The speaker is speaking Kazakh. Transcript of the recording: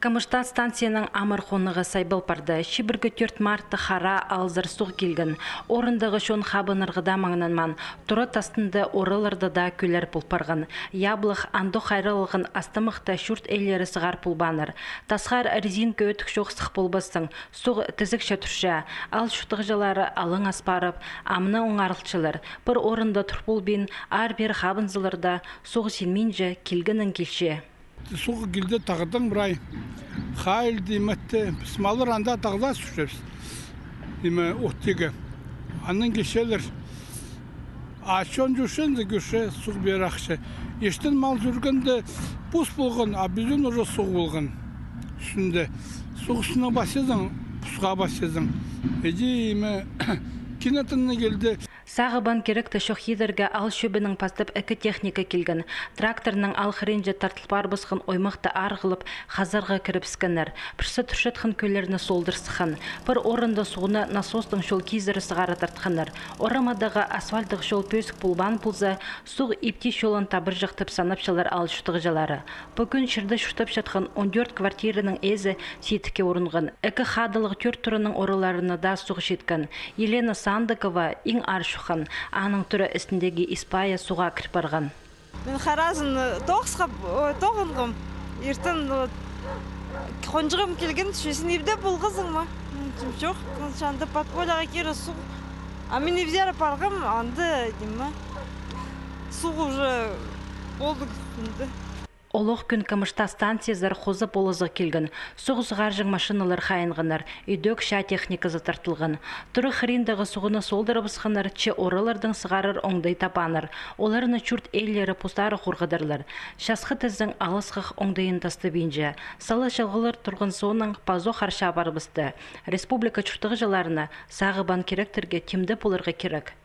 Камышта станцияның амыр қонығы сайбыл барды. Шибіргі 4 марты қара алзыр суқ келген. Орындағы шон хабынырғыда маңнанман. Тұры тастынды орылырды да көлер пұлпарғын. Яблық анды қайрылығын астымықта шүрт әйлері сығар пұлбаныр. Тасқар резинка өтік шоқ сық пұлбыстың. Суқ тізік шәтүрші. Ал шүтіқ жылары алың аспарып, амны оңарылчылыр. Бір орында тұрпұл бен ар бер хабынзылырда суғы сенменже келгінің келше. Суғы келді тағыдың бірай. Қайыл деймәтті, смалыр анда тағыда сүшеріз. Деме оттегі. Анның кешелер. Ашон жүршенді көрші суғы бер ақшы. Ештен мал жүргенді пұс болған, а бізден ұжы суғы болған. Үстінде суғысына басезің, пұсқа басезің. Деме кинетініне келді. Сағыбан керекті шоқидерге ал шөбінің пастып әкі техника келген. Тракторның ал хренже тартылпар бұсқын оймақты арғылып, қазарға кіріп сканер. Пірсі түршетқын көлеріні солдырсықын. Бір орында суғына насостың шол кезірі сығары тартқаныр. Орамадағы асфальтық шол пөсік пұлбан пұлза, суғы ипти шолын табыр жақтып санапшылар ал шүтіғ жалары. Бүгін шырды шүтіп жатқан 14 квартирінің әзі сетіке орынған. Әкі қадылық 4 тұрының орыларыны да суғы жеткен. Елена Сандыкова ең аршы аның түрі үстіндегі Испая суға кіріп барған. Мен қаразын тоғынғым. Ертін қонжығым келген түшесін евде болғызың ма? Жоқ, шанды подполяға кері су. А мен евдері барғым, анды деймі. Суғы уже болдық күнді. Олық күн Камышта станциязар қозы болызы келген. Суғыз ғаржың машиналар қайынғынар, үйдөк ша техникасы тартылған. Тұры хриндағы суғыны солдыры бұсқанар, че орылардың сығарыр оңдай тапаныр. Оларыны чүрт әйлері пустары қорғадырлар. Шасқы тіздің алысқық оңдайын тасты бейінже. Салы жалғылар тұрғын соның пазо қарша барбысты. Республика чүртіғі жаларына сағы бан керектерге темді болырға керек.